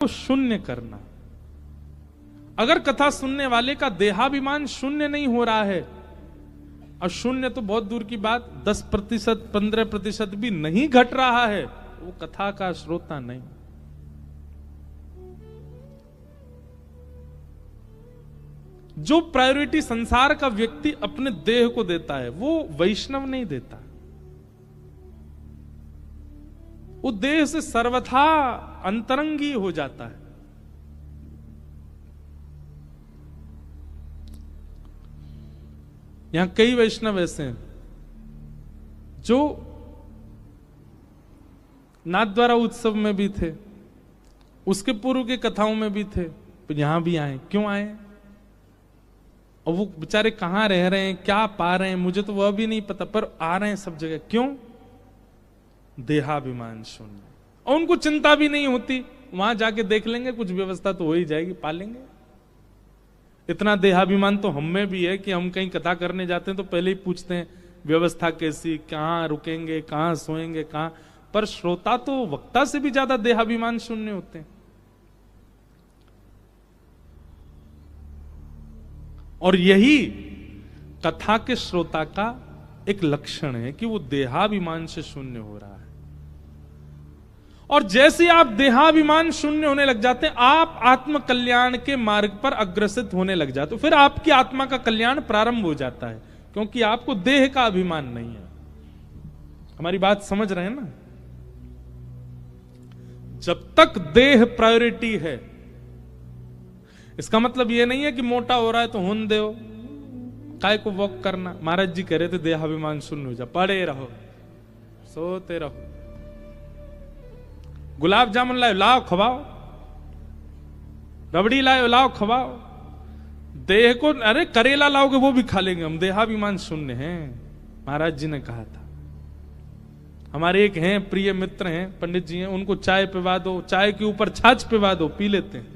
को शून्य करना। अगर कथा सुनने वाले का देहाभिमान शून्य नहीं हो रहा है, और शून्य तो बहुत दूर की बात 10%, 15% भी नहीं घट रहा है, वो कथा का श्रोता नहीं। जो प्रायोरिटी संसार का व्यक्ति अपने देह को देता है, वो वैष्णव नहीं देता। वो देह से सर्वथा अंतरंगी हो जाता है। यहां कई वैष्णव ऐसे हैं जो नाथद्वारा उत्सव में भी थे, उसके पूर्व की कथाओं में भी थे, तो यहां भी आए। क्यों आए? और वो बेचारे कहां रह रहे हैं, क्या पा रहे हैं, मुझे तो वह भी नहीं पता, पर आ रहे हैं सब जगह। क्यों? देहाभिमान शून्य। और उनको चिंता भी नहीं होती, वहां जाके देख लेंगे, कुछ व्यवस्था तो हो ही जाएगी, पा लेंगे। इतना देहाभिमान तो हम में भी है कि हम कहीं कथा करने जाते हैं तो पहले ही पूछते हैं व्यवस्था कैसी, कहां रुकेंगे, कहां सोएंगे, कहां। पर श्रोता तो वक्ता से भी ज्यादा देहाभिमान शून्य होते हैं। और यही कथा के श्रोता का एक लक्षण है कि वो देहाभिमान से शून्य हो रहा है। और जैसे आप देहाभिमान शून्य होने लग जाते हैं, आप आत्म कल्याण के मार्ग पर अग्रसित होने लग जाते हो। फिर आपकी आत्मा का कल्याण प्रारंभ हो जाता है, क्योंकि आपको देह का अभिमान नहीं है। हमारी बात समझ रहे हैं ना? जब तक देह प्रायोरिटी है, इसका मतलब यह नहीं है कि मोटा हो रहा है तो हुन दो, काय को वॉक करना। महाराज जी कह रहे थे देहाभिमान शून्य हो जा, पड़े रहो, सोते रहो। गुलाब जामुन लाओ, लाओ खवाओ, रबड़ी लाओ, लाओ खवाओ। देह को, अरे करेला लाओगे वो भी खा लेंगे हम, देहाभिमान शून्य है, महाराज जी ने कहा था। हमारे एक हैं प्रिय मित्र हैं, पंडित जी हैं, उनको चाय पिवा दो, चाय के ऊपर छाछ पिवा दो, पी लेते हैं।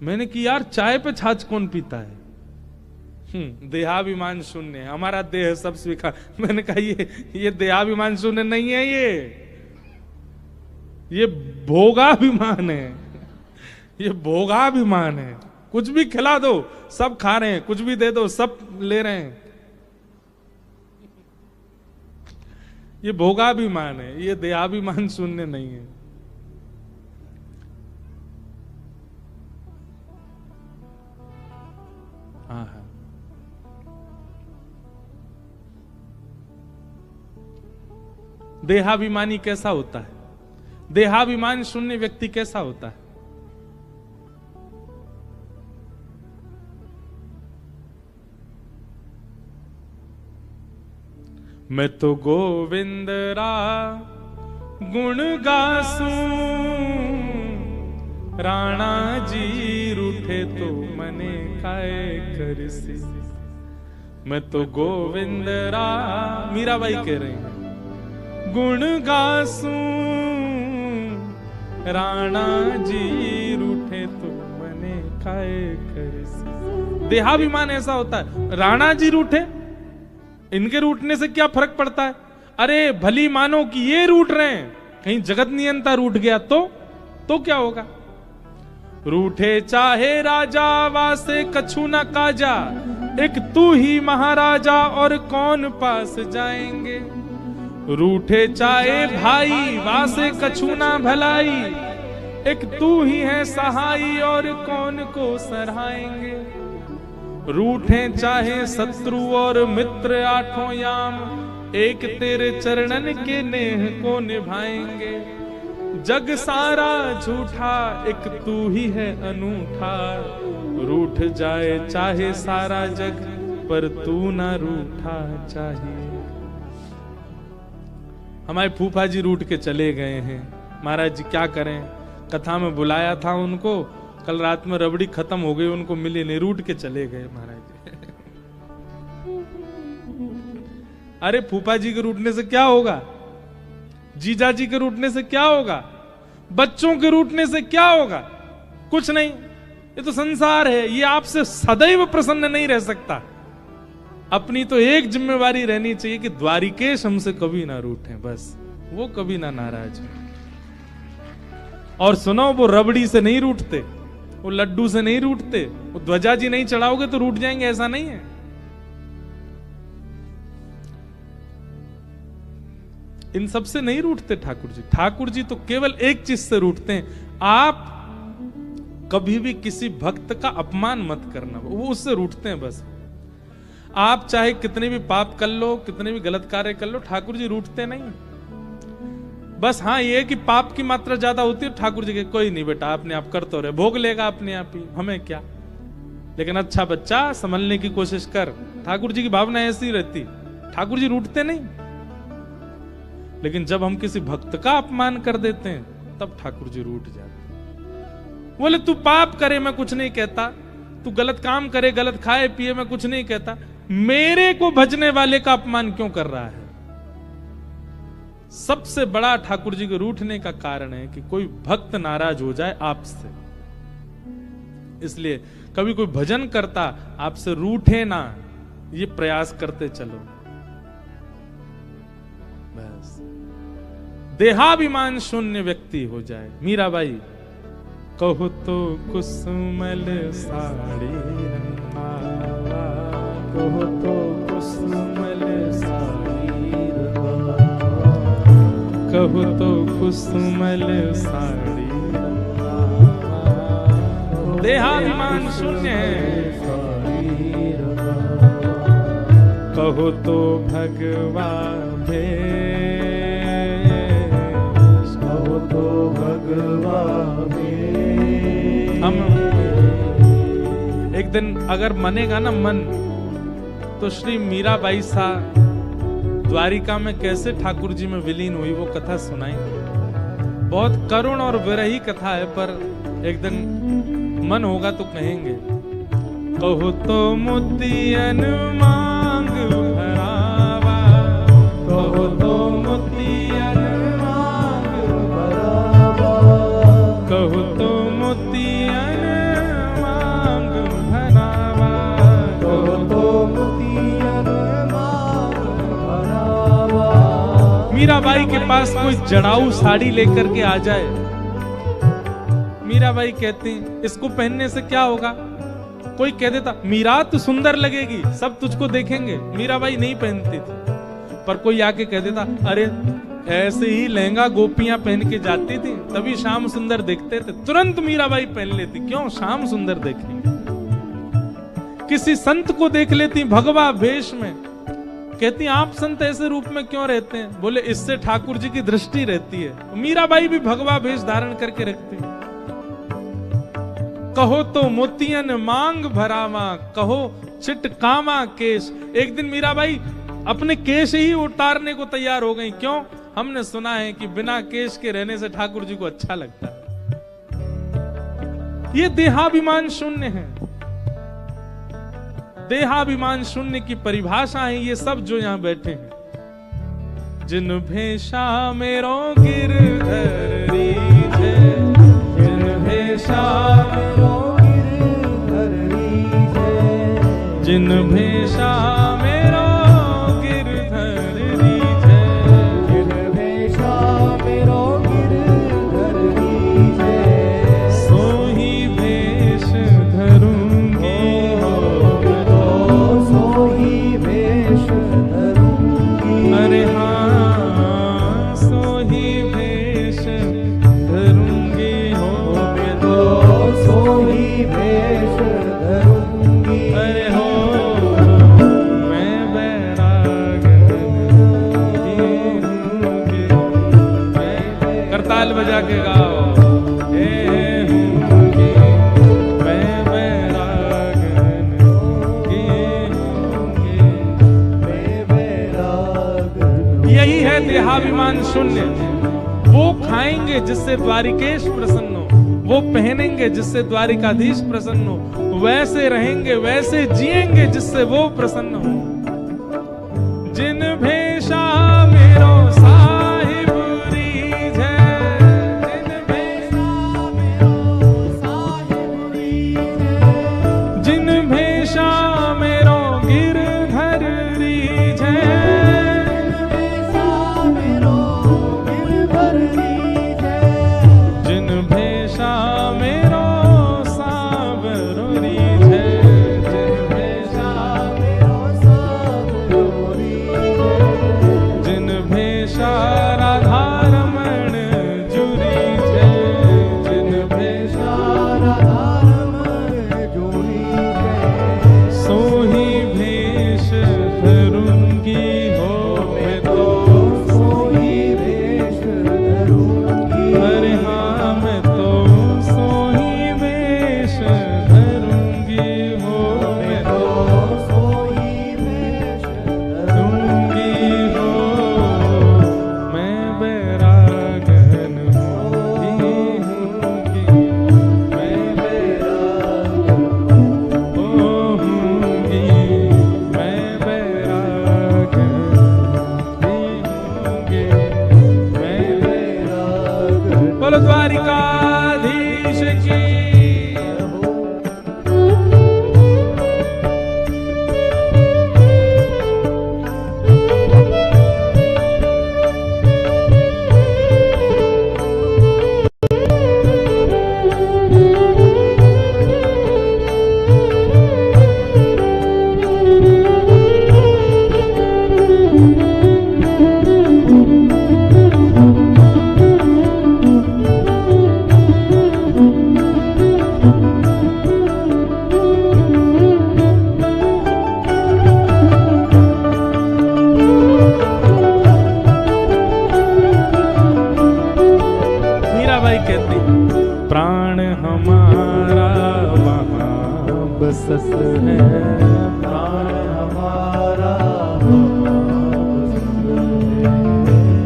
मैंने कि यार चाय पे छाछ कौन पीता है? देहाभिमान शून्य है, हमारा देह सब स्वीकार। मैंने कहा ये देहाभिमान शून्य नहीं है, ये भोगाभिमान है, ये भोगाभिमान है। कुछ भी खिला दो सब खा रहे हैं, कुछ भी दे दो सब ले रहे हैं। ये भोगाभिमान है, ये देहाभिमान शून्य नहीं है। हाँ हाँ, देहाभिमानी कैसा होता है? देहाभिमान शून्य व्यक्ति कैसा होता है? मैं तो गोविंद रा गुण गासूं, राणा जी रूठे तो मने काय करसी। मैं तो गोविंद रा, मीराबाई कह रही हैं, गुण गासूं, राणा जी रूठे तो मने काय करसी। देहाभिमान ऐसा होता है, राणा जी रूठे, इनके रूठने से क्या फर्क पड़ता है? अरे भली मानो कि ये रूठ रहे हैं, कहीं जगत नियंता रूठ गया तो क्या होगा? रूठे चाहे राजा वासे कछु न काजा, एक तू ही महाराजा और कौन पास जाएंगे। रूठे चाहे भाई वासे कछु ना भलाई, एक तू ही है सहाई और कौन को सराहेंगे। रूठे चाहे शत्रु और मित्र आठों याम, एक तेरे चरणन के नेह को निभाएंगे। जग सारा झूठा एक तू ही है अनूठा, रूठ जाए चाहे सारा जग पर तू ना रूठा चाहिए। हमारे फूफा जी रूठ के चले गए हैं, महाराज जी क्या करें? कथा में बुलाया था उनको, कल रात में रबड़ी खत्म हो गई, उनको मिली नहीं, रूठ के चले गए महाराज जी। अरे फूफा जी के रूठने से क्या होगा? जीजा जी के रूठने से क्या होगा? बच्चों के रूठने से क्या होगा? कुछ नहीं। ये तो संसार है, ये आपसे सदैव प्रसन्न नहीं रह सकता। अपनी तो एक जिम्मेवारी रहनी चाहिए कि द्वारिकेश हमसे कभी ना रूठे, बस वो कभी ना नाराज हो। और सुनो, वो रबड़ी से नहीं रूठते, वो लड्डू से नहीं रूठते, वो ध्वजा जी नहीं चढ़ाओगे तो रूठ जाएंगे, ऐसा नहीं है। इन सब से नहीं रूठते ठाकुर जी। ठाकुर जी तो केवल एक चीज से रूठते हैं, आप कभी भी किसी भक्त का अपमान मत करना, वो उससे रूठते हैं बस। आप चाहे कितने भी पाप कर लो, कितने भी गलत कार्य कर लो, ठाकुर जी रूठते नहीं। बस हाँ ये कि पाप की मात्रा ज्यादा होती है, ठाकुर जी के कोई नहीं बेटा, अपने आप कर तो रहे, भोग लेगा अपने आप ही, हमें क्या। लेकिन अच्छा बच्चा संभलने की कोशिश कर, ठाकुर जी की भावना ऐसी रहती, ठाकुर जी रूठते नहीं। लेकिन जब हम किसी भक्त का अपमान कर देते हैं तब ठाकुर जी रूठ जाते। बोले तू पाप करे मैं कुछ नहीं कहता, तू गलत काम करे, गलत खाए पिए मैं कुछ नहीं कहता, मेरे को भजने वाले का अपमान क्यों कर रहा है। सबसे बड़ा ठाकुर जी के रूठने का कारण है कि कोई भक्त नाराज हो जाए आपसे। इसलिए कभी कोई भजन करता आपसे रूठे ना, ये प्रयास करते चलो बस। देहाभिमान शून्य व्यक्ति हो जाए। मीराबाई कहो तो कुसुमल साड़ी रंगावा, कहो तो कुसुमल साड़ी रंगावा, कहो तो कुसुमल साड़ी रंगावा, देहाभिमान शून्य है। कहो तो भगवा भेष, कहो तो भगवा भेष। हम एक दिन अगर मनेगा ना मन, तो श्री मीराबाई सा द्वारिका में कैसे ठाकुर जी में विलीन हुई वो कथा सुनाएंगे। बहुत करुण और विरही कथा है, पर एक दिन मन होगा तो कहेंगे। कहो तो मोतियन मांग भरावा, कहो तो मोतियन मांग भरावा, कहो तो मोतियन मांग भरावा, कहो तो मोतियन मांग भरावा। मीराबाई के पास कोई जड़ाऊ साड़ी लेकर के आ जाए, मीराबाई कहती इसको पहनने से क्या होगा। कोई कह देता मीरा तू सुंदर लगेगी, सब तुझको देखेंगे, मीराबाई नहीं पहनती थी। पर कोई आके कह देता अरे ऐसे ही लहंगा गोपियां पहन के जाती थी तभी शाम सुंदर देखते थे, तुरंत मीराबाई पहन लेती, क्यों शाम सुंदर देखेंगे। किसी संत को देख लेती भगवा भेष में, कहती आप संत ऐसे रूप में क्यों रहते हैं। बोले इससे ठाकुर जी की दृष्टि रहती है। मीराबाई भी भगवा भेष धारण करके रखती। कहो तो मोतियन मांग भरावा, कहो चिटकावा केश। एक दिन मीराबाई अपने केश ही उतारने को तैयार हो गई। क्यों? हमने सुना है कि बिना केश के रहने से ठाकुर जी को अच्छा लगता है। ये देहाभिमान शून्य है। देहाभिमान शून्य की परिभाषा है ये सब जो यहां बैठे हैं। जिन भेषा मेरो गिरधर रीझे, जिन भेषा मेरो गिरधर रीझे, जिन भेषा मेरो गिरधर रीझे, जिन भेषा मेरो गिरधर रीझे, सोही भेष धरूंगी हो, सोही भेष धरूंगी। अरे हाँ सोही भेष धरूंगी हो, सोही भेष धरूंगी। अरे हो मैं बैरागन की हूँगी। करताल बजा के गाओ। मैं बैरागन की हूँगी, मैं बैरागन। यही है देहाभिमान शून्य। वो खाएंगे जिससे द्वारिकेश प्रसन्न हो, वो पहनेंगे जिससे द्वारिकाधीश प्रसन्न हो, वैसे रहेंगे वैसे जिएंगे जिससे वो प्रसन्न हो। जिन भेषा मेरो साहिब रीझे, जिन भेषा मेरो साहिब रीझे, जिन भेषा मेरो गिरधर रीझे, जिन भेषा मेरो गिरधर रीझे, जिन मेरो सावरो रीझे, जिन भेषा मेरो सावरो रीझे, जिन भेषा राधा रमण जुरी छे, जिन भेषा राधा रमण जुरी छे, सोही भेष धरूंगी हो मैं तो, सोही भेष धरूंगी। अरे हाँ मैं तो सोही भेष धरूंगी हो मैं तो, सोही भेष धरूंगी हो। मैं बैरागन होंगी, मैं बैरागन होंगी, मैं बैरागन होंगी, मैं बैरागन। बोलो द्वारिकाधीश की। मीराबाई कहती प्राण हमारा वहाँ बसत है, प्राण हमारा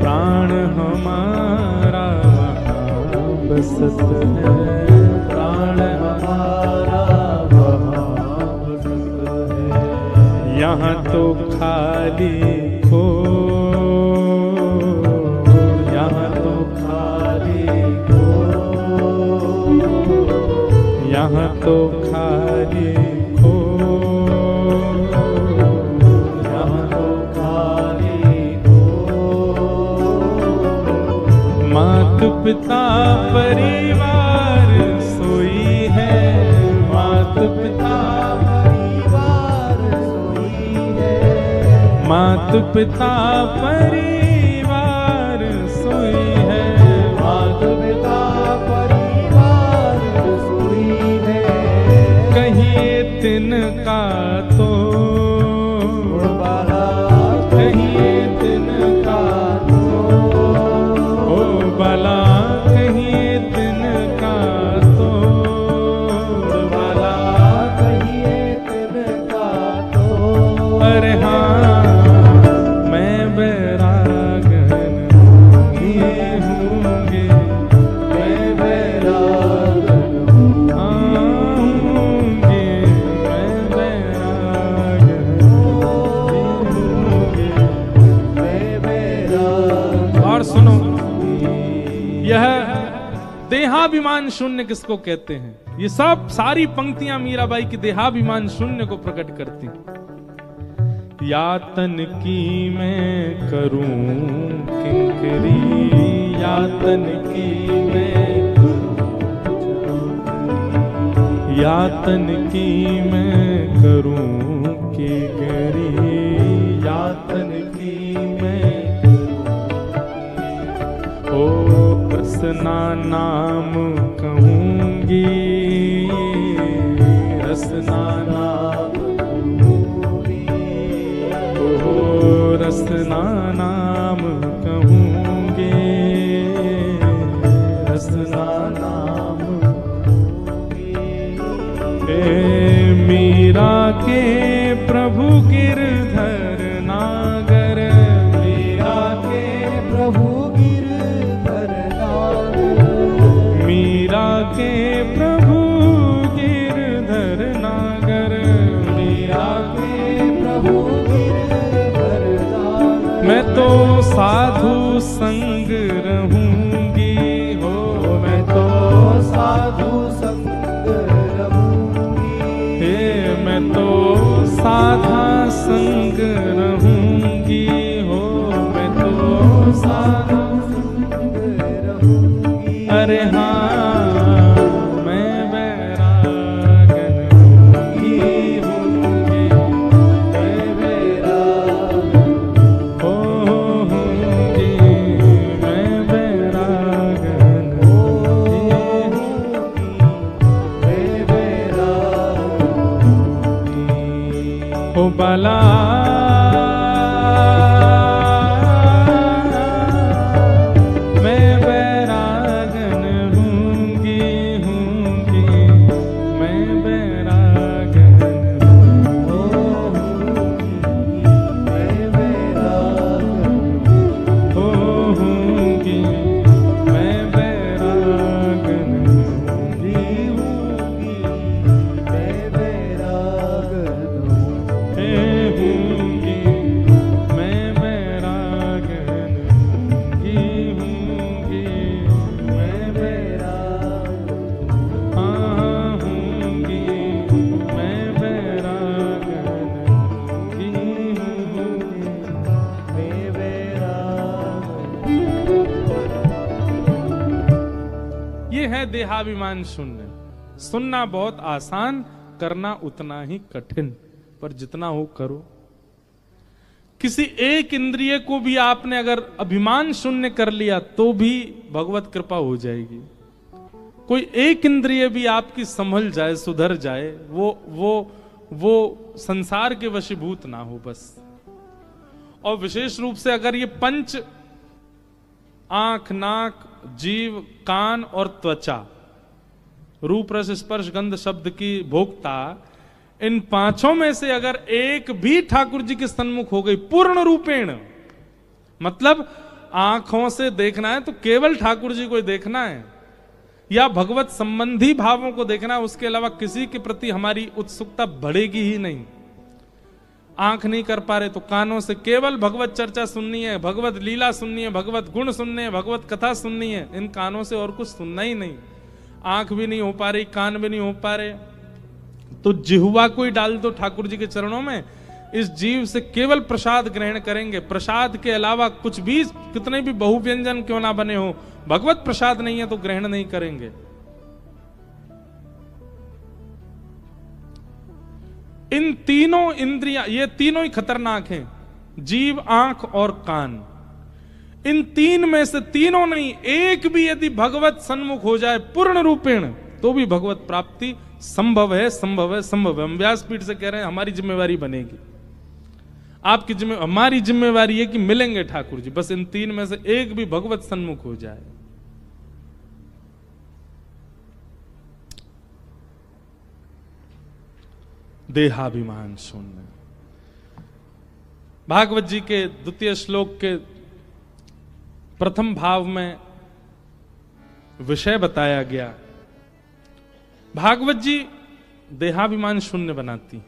प्राण हमारा वहाँ बसत है, प्राण हमारा वहाँ बसत है। यहाँ तो खाली हो, यहाँ तो खाली हो, यहाँ तो खाली हो, यहाँ तो खाली हो। मात पिता परिवार सोई है, मात पिता परिवार सोई है, मात पिता परिवार सोई है, मात पिता परिवार सोई है। कहिए तिनका तो बाला, कहिए तिनका तो ओ बाला, कहिए तिनका तो बाला, कहिए तिनका तो। अरे हाँ मैं बैरागन होंगी, मैं बैरागन होंगी, मैं बैरागन होंगी, मैं बैरागन। और सुनो, यह देहाभिमान शून्य किसको कहते हैं? ये सब सारी पंक्तियां मीराबाई की देहाभिमान शून्य को प्रकट करती हैं। यातन की मैं करूं किंकरी, यातन की मैं यातन की मैं करूं किंकरी, यातन की मैं ओ रसना नाम कहूंगी, रसना नाम कहूंगी, ओ रसना नाम कहूंगी, रसना नाम कहूंगी। मीरा के प्रभु गिरधर नागर, मीरा के प्रभु गिरधर नागर, मीरा के प्रभु गिरधर नागर, मीरा के प्रभु गिरधर नागर। मैं तो साधु संग रहूंगी हो, मैं तो साधु संग रहूंगी, हे मैं तो साधा संग रहूंगी हो, मैं तो साधा संग रहूंगी। अरे हाँ देहाभिमान शून्य। सुनना बहुत आसान, करना उतना ही कठिन, पर जितना हो करो। किसी एक इंद्रिय को भी आपने अगर अभिमान शून्य कर लिया तो भी भगवत कृपा हो जाएगी। कोई एक इंद्रिय भी आपकी संभल जाए, सुधर जाए, वो संसार के वशीभूत ना हो बस। और विशेष रूप से अगर ये पंच, आंख, नाक, जीव, कान और त्वचा, रूप रस स्पर्श गंध शब्द की भोक्ता, इन पांचों में से अगर एक भी ठाकुर जी के सन्मुख हो गई पूर्ण रूपेण, मतलब आंखों से देखना है तो केवल ठाकुर जी को ही देखना है, या भगवत संबंधी भावों को देखना है, उसके अलावा किसी के प्रति हमारी उत्सुकता बढ़ेगी ही नहीं। आंख नहीं कर पा रहे तो कानों से केवल भगवत चर्चा सुननी है, भगवत लीला सुननी है, भगवत गुण सुनने हैं, भगवत कथा सुननी है। इन कानों से और कुछ सुनना ही नहीं। आंख भी नहीं हो पा रही, कान भी नहीं हो पा रहे, तो जिह्वा को ही डाल दो ठाकुर जी के चरणों में। इस जीव से केवल प्रसाद ग्रहण करेंगे। प्रसाद के अलावा कुछ भी, कितने भी बहुव्यंजन क्यों ना बने हो, भगवत प्रसाद नहीं है तो ग्रहण नहीं करेंगे। इन तीनों इंद्रियां, ये तीनों ही खतरनाक हैं, जीव, आंख और कान। इन तीन में से तीनों नहीं, एक भी यदि भगवत सन्मुख हो जाए पूर्ण रूपेण, तो भी भगवत प्राप्ति संभव है, संभव है, संभव है। हम व्यासपीठ से कह रहे हैं हमारी जिम्मेवारी बनेगी, आपकी हमारी जिम्मेवारी है कि मिलेंगे ठाकुर जी, बस इन तीन में से एक भी भगवत सन्मुख हो जाए। देहाभिमान शून्य। भागवत जी के द्वितीय श्लोक के प्रथम भाव में विषय बताया गया। भागवत जी देहाभिमान शून्य बनाती।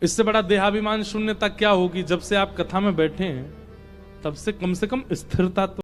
इससे बड़ा देहाभिमान शून्यता क्या होगी? जब से आप कथा में बैठे हैं तब से कम स्थिरता तो